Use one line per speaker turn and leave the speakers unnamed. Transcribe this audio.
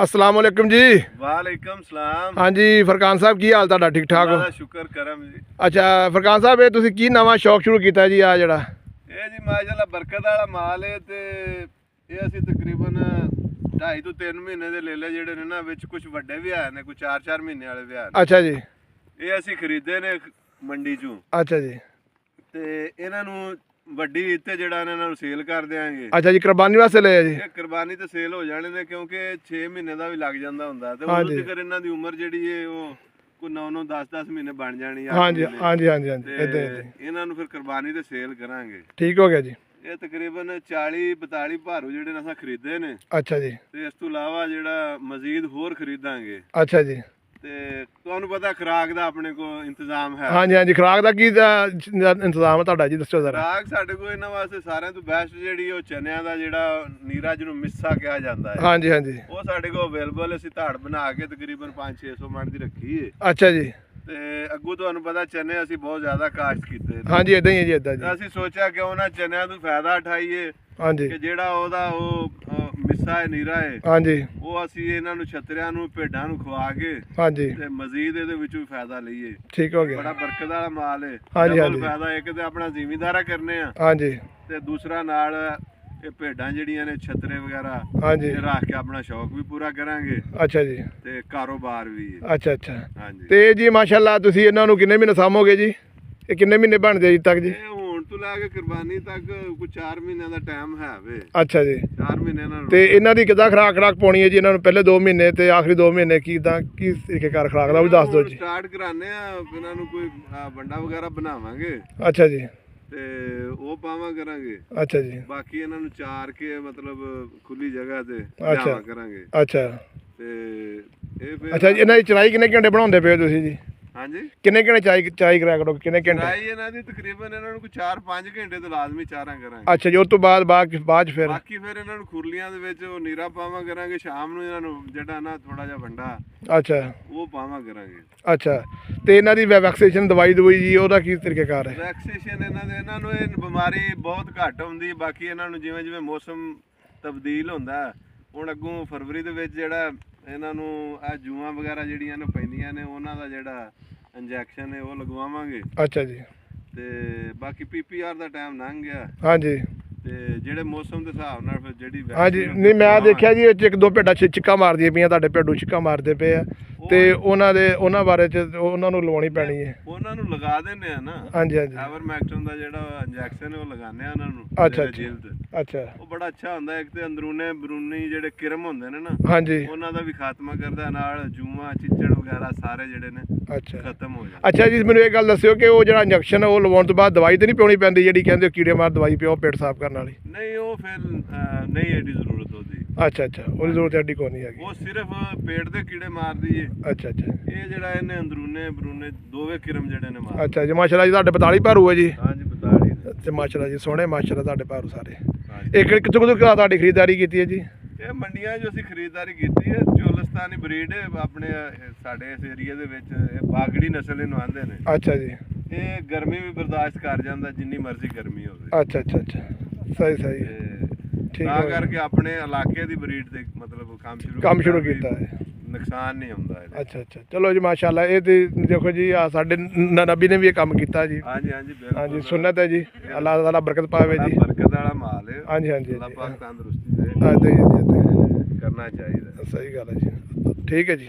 अस्सलाम वालेकुम जी।
वालेकुम सलाम।
हाँ जी फरकान साहब की हाल तुहाडा? ठीक ठाक हो?
अल्लाह दा शुक्र करम जी।
अच्छा फरकान साहब, ये तुसीं की नवां शौक शुरू कीता जी आ जेड़ा?
ਇਹ ਜੀ ਮਾਸ਼ਾਅੱਲਾ ਬਰਕਤ ਵਾਲਾ ਮਾਲ ਹੈ ਤੇ ਇਹ ਅਸੀਂ ਤਕਰੀਬਨ 2.5 ਤੋਂ 3 ਮਹੀਨੇ ਦੇ ਲੇਲੇ ਜਿਹੜੇ ਨੇ ਨਾ ਵਿੱਚ ਕੁਝ ਵੱਡੇ ਵੀ ਆਏ ਨੇ, ਕੋਈ 4-4 ਮਹੀਨੇ ਵਾਲੇ ਵੀ ਆਏ ਨੇ।
अच्छा जी।
ਇਹ ਅਸੀਂ ਖਰੀਦੇ ਨੇ ਮੰਡੀ ਚੋਂ
अच्छा जी।
ਤੇ ਇਹਨਾਂ ਨੂੰ ਵੱਡੀ ਇੱਥੇ ਜਿਹੜਾ ਇਹਨਾਂ ਨੂੰ ਸੇਲ ਕਰ ਦਿਆਂਗੇ।
अच्छा जी, कुर्बानी वास्ते ले जी?
ਇਹ ਕੁਰਬਾਨੀ ਤੇ ਸੇਲ ਹੋ ਜਾਣੇ ਨੇ ਕਿਉਂਕਿ 6 ਮਹੀਨੇ ਦਾ ਵੀ ਲੱਗ ਜਾਂਦਾ ਹੁੰਦਾ ਤੇ
हाँ
ਉਦੋਂ
जी।
ਤੱਕ ਇਹਨਾਂ ਦੀ ਉਮਰ ਜਿਹੜੀ ਹੈ ਉਹ ਕੋਈ 9-9 10-10 ਮਹੀਨੇ ਬਣ ਜਾਣੀ ਆ।
हाँ जी हाँ जी हाँ जी हाँ जी,
ਤੇ
इदां इदां
ਇਹਨਾਂ ਨੂੰ ਫਿਰ ਕੁਰਬਾਨੀ ਤੇ ਸੇਲ ਕਰਾਂਗੇ।
ठीक हो गया जी।
ਇਹ ਤਕਰੀਬਨ 40-42 ਭਾਰੂ ਜਿਹੜੇ ਨੇ ਅਸਾਂ ਖਰੀਦੇ ਨੇ
अच्छा जी।
ਤੇ ਇਸ ਤੋਂ ਇਲਾਵਾ ਜਿਹੜਾ ਮਜ਼ੀਦ ਹੋਰ ਖਰੀਦਾਂਗੇ।
अच्छा जी।
ਤੇ ਤੁਹਾਨੂੰ ਪਤਾ ਖੁਰਾਕ ਦਾ ਆਪਣੇ ਕੋਲ ਇੰਤਜ਼ਾਮ ਹੈ।
हाँ जी हाँ जी, खुराक दा की इंतजाम है तुहाडा जी, दस्सो जरा।
ਖੁਰਾਕ ਸਾਡੇ ਕੋਲ ਇਹਨਾਂ ਵਾਸਤੇ ਸਾਰਿਆਂ ਤੋਂ ਬੈਸਟ ਜਿਹੜੀ ਉਹ ਚਨਿਆਂ ਦਾ ਜਿਹੜਾ ਨੀਰਾ ਜਿਹਨੂੰ ਮਿੱਸਾ ਕਿਹਾ ਜਾਂਦਾ ਹੈ।
हाँ जी हाँ जी।
ਉਹ ਸਾਡੇ ਕੋਲ ਅਵੇਲੇਬਲ, ਅਸੀਂ ਧਾੜ ਬਣਾ ਕੇ ਤਕਰੀਬਨ 500-600 ਮਣ ਦੀ ਰੱਖੀ ਹੈ।
अच्छा जी।
ਤੇ ਅੱਗੋਂ ਤੁਹਾਨੂੰ ਪਤਾ ਚਨੇ ਅਸੀਂ ਬਹੁਤ ਜ਼ਿਆਦਾ ਕਾਸ਼ਤ ਕੀਤੇ ਨੇ।
हाँ जी, इदां ही है जी, इदां जी।
ਅਸੀਂ ਸੋਚਿਆ ਕਿ ਉਹਨਾਂ ਚਨਿਆਂ ਤੋਂ ਫਾਇਦਾ ਉਠਾਈਏ
हाँ जी
ਕਿ ਜਿਹੜਾ ਉਹਦਾ ਉਹ ਮਿੱਸਾ ਹੈ, ਨੀਰਾ ਹੈ,
हाँ जी
ਉਹ ਅਸੀਂ ਇਹਨਾਂ ਨੂੰ ਛਤਰਿਆਂ ਨੂੰ ਭੇਡਾਂ ਨੂੰ ਖਵਾ ਕੇ
हाँ जी,
ਤੇ ਮਜ਼ੀਦ ਇਹਦੇ ਵਿੱਚੋਂ ਫਾਇਦਾ ਲਈਏ।
ठीक हो
ਬੜਾ
गया।
ਬਰਕਤ ਵਾਲਾ ਮਾਲ ਹੈ।
हाँ जी, हाँ
ਡਬਲ
जी।
ਫਾਇਦਾ, ਇੱਕ ਤੇ ਆਪਣਾ ਜ਼ਿਮੀਂਦਾਰਾ ਕਰਨੇ ਆ
हाँ जी
ਤੇ ਦੂਸਰਾ ਨਾਲ ਇਹ ਭੇਡਾਂ ਜਿਹੜੀਆਂ ਨੇ ਛਤਰੇ ਵਗੈਰਾ
हाँ जी।
ਇਹ ਰੱਖ ਕੇ ਆਪਣਾ ਸ਼ੌਕ ਵੀ ਪੂਰਾ ਕਰਾਂਗੇ
अच्छा जी।
ਤੇ ਕਾਰੋਬਾਰ ਵੀ ਹੈ।
अच्छा अच्छा।
ਹਾਂਜੀ।
ਤੇ ਜੀ ਮਾਸ਼ਾਅੱਲਾ ਤੁਸੀਂ ਇਹਨਾਂ ਨੂੰ ਕਿੰਨੇ ਮਹੀਨੇ ਸਾਂਭੋਗੇ ਜੀ? ਇਹ ਕਿੰਨੇ ਮਹੀਨੇ ਬਣਦੇ ਜੀ ਤੱਕ ਜੀ?
ਇਹ ਹੁਣ ਤੋਂ ਲੈ ਕੇ ਕੁਰਬਾਨੀ ਤੱਕ ਕੋਈ 4 ਮਹੀਨਿਆਂ ਦਾ ਟਾਈਮ ਹੈ ਵੇ।
ਅੱਛਾ ਜੀ।
4 ਮਹੀਨੇ ਨਾਲ
ਤੇ ਇਹਨਾਂ ਦੀ ਕਿੱਦਾਂ ਖੁਰਾਕ ਪਾਉਣੀ ਹੈ ਜੀ ਇਹਨਾਂ ਨੂੰ? ਪਹਿਲੇ 2 ਮਹੀਨੇ ਤੇ ਆਖਰੀ 2 ਮਹੀਨੇ ਕਿੱਦਾਂ ਕੀ ਤਰੀਕੇਕਾਰ ਖੁਰਾਕ ਦਾ ਉਹ ਵੀ ਦੱਸ ਦਿਓ ਜੀ।
ਸਟਾਰਟ ਕਰਾਣੇ ਆ ਇਹਨਾਂ ਨੂੰ ਕੋਈ ਵੰਡਾ ਵਗੈਰਾ ਬਣਾਵਾਂਗੇ
ਅੱਛਾ ਜੀ।
ਤੇ ਉਹ ਪਾਵਾਂ ਕਰਾਂਗੇ।
ਅੱਛਾ ਜੀ।
ਬਾਕੀ ਇਹਨਾਂ ਨੂੰ ਚਾਰ ਕੇ ਮਤਲਬ ਖੁੱਲੀ ਜਗ੍ਹਾ ਤੇ
ਅੱਛਾ।
ਲਿਆਵਾਂ ਕਰਾਂਗੇ।
ਅੱਛਾ
ਤੇ ਇਹ ਫਿਰ
ਅੱਛਾ ਜੀ, ਇਹਨਾਂ ਦੀ ਚਰਾਈ ਕਿੰਨੇ ਘੰਟੇ ਬਣਾਉਂਦੇ ਪਏ ਹੋ ਤੁਸੀਂ ਜੀ?
ਹਾਂਜੀ,
ਕਿੰਨੇ ਘੰਟੇ ਚਾਈ ਕਰਿਆ ਕਰੋ? ਕਿੰਨੇ ਘੰਟੇ?
ਚਰਾਈ ਇਹਨਾਂ ਦੀ ਤਕਰੀਬਨ ਇਹਨਾਂ ਨੂੰ ਕੋਈ 4-5 ਘੰਟੇ ਤਾਂ ਲਾਜ਼ਮੀ ਚਾਰਾਂ ਕਰਾਂਗੇ।
ਅੱਛਾ ਜੀ, ਉਸ ਤੋਂ ਬਾਅਦ ਚ ਫਿਰ?
ਬਾਕੀ ਫਿਰ ਇਹਨਾਂ ਨੂੰ ਖੁਰਲੀਆਂ ਦੇ ਵਿੱਚ ਉਹ ਨੀਰਾ ਪਾਵਾਂ ਕਰਾਂਗੇ। ਸ਼ਾਮ ਨੂੰ ਇਹਨਾਂ ਨੂੰ ਜਿਹੜਾ ਨਾ ਥੋੜਾ ਜਿਹਾ ਵੰਡਾ
ਅੱਛਾ
ਉਹ ਪਾਵਾਂ ਕਰਾਂਗੇ।
ਅੱਛਾ। ਤੇ ਇਹਨਾਂ ਦੀ ਵੈਕਸੀਨੇਸ਼ਨ ਦਵਾਈ ਜੀ ਉਹਦਾ ਕੀ ਤਰੀਕੇਕਾਰ ਹੈ?
ਵੈਕਸੀਨੇਸ਼ਨ ਇਹਨਾਂ ਨੂੰ ਇਹ ਬਿਮਾਰੀ ਬਹੁਤ ਘੱਟ ਹੁੰਦੀ। ਬਾਕੀ ਇਹਨਾਂ ਨੂੰ ਜਿਵੇਂ ਜਿਵੇਂ ਮੌਸਮ ਤਬਦੀਲ ਹੁੰਦਾ, ਹੁਣ ਅੱਗੋਂ ਫਰਵਰੀ ਦੇ ਵਿੱਚ ਜਿਹੜਾ ਇਹਨਾਂ ਨੂੰ ਇਹ ਜੂਆਂ ਵਗੈਰਾ ਜਿਹੜੀਆਂ ਨੇ ਪੈਂਦੀਆਂ ਨੇ ਉਹਨਾਂ ਦਾ ਜਿਹੜਾ ਇੰਜੈਕਸ਼ਨ ਹੈ ਉਹ ਲਗਵਾਵਾਂਗੇ।
ਅੱਛਾ ਜੀ।
ਤੇ ਬਾਕੀ PPR ਦਾ ਟਾਈਮ ਲੰਘ ਗਿਆ
ਹਾਂਜੀ।
ਤੇ ਜਿਹੜੇ ਮੌਸਮ ਦੇ ਹਿਸਾਬ ਨਾਲ ਫਿਰ ਜਿਹੜੀ
ਹਾਂਜੀ, ਨਹੀਂ ਮੈਂ ਦੇਖਿਆ ਜੀ ਇੱਕ ਦੋ ਭੇਡਾਂ ਛਿੱਕਾ ਮਾਰਦੀਆਂ ਪਈਆਂ, ਤੁਹਾਡੇ ਭੇਡੂ ਛਿੱਕਾ ਮਾਰਦੇ ਪਏ ਆ ਤੇ ਉਹਨਾਂ ਬਾਰੇ ਚ ਉਹਨਾਂ ਨੂੰ ਲਵਾਉਣੀ ਪੈਣੀ ਹੈ।
ਉਹਨਾਂ ਨੂੰ ਲਗਾ ਦਿੰਦੇ ਆ ਨਾ।
ਹਾਂਜੀ ਹਾਂਜੀ।
ਐਵਰਮੈਕਟਨ ਦਾ ਜਿਹੜਾ ਇੰਜੈਕਸ਼ਨ ਹੈ ਉਹ ਲਗਾਉਂਦੇ ਆ ਉਹਨਾਂ ਨੂੰ।
ਅੱਛਾ
ਜੇਲ੍ਹ ਤੇ
ਅੱਛਾ।
ਉਹ ਬੜਾ ਅੱਛਾ ਹੁੰਦਾ। ਇੱਕ ਤੇ ਅੰਦਰੂਨੇ ਬਰੂਨੀ ਜਿਹੜੇ ਕਿਰਮ ਹੁੰਦੇ ਨੇ ਨਾ,
ਹਾਂਜੀ,
ਉਹਨਾਂ ਦਾ ਵੀ ਖਾਤਮਾ ਕਰਦਾ, ਨਾਲ ਜੂਆਂ ਚਿੱਚੜ ਵਗੈਰਾ ਸਾਰੇ ਜਿਹੜੇ ਨੇ
ਅੱਛਾ
ਖਤਮ ਹੋ ਜਾਂਦੇ।
ਅੱਛਾ ਜੀ, ਮੈਨੂੰ ਇਹ ਗੱਲ ਦੱਸਿਓ ਕਿ ਉਹ ਜਿਹੜਾ ਇੰਜੈਕਸ਼ਨ ਉਹ ਲਵਾਉਣ ਤੋਂ ਬਾਅਦ ਦਵਾਈ ਤੇ ਨਹੀਂ ਪਿਉਣੀ ਪੈਂਦੀ ਜਿਹੜੀ ਕਹਿੰਦੇ ਕੀੜੇ ਮਾਰ ਦਵਾਈ ਪਿਓ ਪੇਟ ਸਾਫ਼ ਕਰਨ ਵਾਲੀ?
ਨਹੀਂ, ਉਹ ਫਿਰ ਨਹੀਂ ਐਡੀ ਜ਼ਰੂਰਤ ਉਹਦੀ।
ਅੱਛਾ ਅੱਛਾ, ਉਹਦੀ ਜ਼ਰੂਰਤ ਐਡੀ ਕੋਈ ਨਹੀਂ ਹੈਗੀ।
ਉਹ ਸਿਰਫ ਪੇਟ ਦੇ ਕੀੜੇ ਮਾਰਦੀ ਏ।
ਅੱਛਾ ਅੱਛਾ।
ਇਹ ਜਿਹੜਾ ਇਹਨੇ ਅੰਦਰੂਨੇ ਬਰੂਨੇ ਦੋਵੇਂ ਕਿਰਮ ਜਿਹੜੇ ਨੇ ਮਾਰ।
ਅੱਛਾ ਜੀ, ਮਾਸ਼ਾਅੱਲਾ ਜੀ ਤੁਹਾਡੇ 42 ਭਾਰੂ ਹੈ ਜੀ।
ਹਾਂਜੀ, 42 ਦੇ।
ਤੇ ਮਾਸ਼ਾਅੱਲਾ ਜੀ, ਸੋਹਣੇ ਮਾਸ਼ਾਅੱਲਾ ਤੁਹਾਡੇ ਭਾਰੂ ਸਾਰੇ।
ਹਾਂਜੀ।
ਇਹ ਕਿੱਥੋਂ ਤੁਹਾਡੀ ਖਰੀਦਦਾਰੀ ਕੀਤੀ ਹੈ ਜੀ?
ਇਹ ਮੰਡੀਆਂ 'ਚ ਅਸੀਂ ਖਰੀਦਦਾਰੀ ਕੀਤੀ ਹੈ। ਚੋਲਸਤਾਨੀ ਬਰੀਡ ਆਪਣੇ ਸਾਡੇ ਇਸ ਏਰੀਆ ਦੇ ਵਿੱਚ ਇਹ ਬਾਗੜੀ ਨਸਲ ਇਹਨੂੰ ਆਂਦੇ ਨੇ।
ਅੱਛਾ ਜੀ।
ਇਹ ਗਰਮੀ ਵੀ ਬਰਦਾਸ਼ਤ ਕਰ ਜਾਂਦਾ, ਜਿੰਨੀ ਮਰਜ਼ੀ ਗਰਮੀ ਹੋਵੇ।
ਅੱਛਾ ਅੱਛਾ ਅੱਛਾ, ਸਹੀ ਸਹੀ। ਠੀਕ
ਤਾਂ
ਹੈ।
ਕਰਕੇ ਆਪਣੇ ਇਲਾਕੇ ਦੀ ਬਰੀਡ ਦੇ ਮਤਲਬ
ਕੰਮ ਸ਼ੁਰੂ ਕੀਤਾ ਹੈ।
ਨੁਕਸਾਨ ਨਹੀਂ ਹੁੰਦਾ ਇਹਦੇ।
ਅੱਛਾ ਅੱਛਾ, ਚਲੋ ਜੀ ਮਾਸ਼ਾਅੱਲਾ। ਇਹ ਤੇ ਦੇਖੋ ਜੀ ਆ ਸਾਡੇ ਨਬੀ ਨੇ ਵੀ ਇਹ ਕੰਮ ਕੀਤਾ ਜੀ।
ਹਾਂਜੀ ਹਾਂਜੀ, ਬਿਲਕੁਲ।
ਹਾਂਜੀ, ਸੁਨਨਤ ਹੈ ਜੀ। ਅੱਲਾਹ ਤਾਲਾ ਬਰਕਤ ਪਾਵੇ ਜੀ।
ਬਰਕਤ ਵਾਲਾ ਮਾਲ ਹੈ।
ਹਾਂਜੀ ਹਾਂਜੀ।
ਅੱਲਾਹ ਪਾਕ ਤੰਦਰੁਸਤੀ ਦੇ।
हाँ जी,
ਕਰਨਾ ਚਾਹੀਦਾ।
सही गल है जी। ठीक है जी।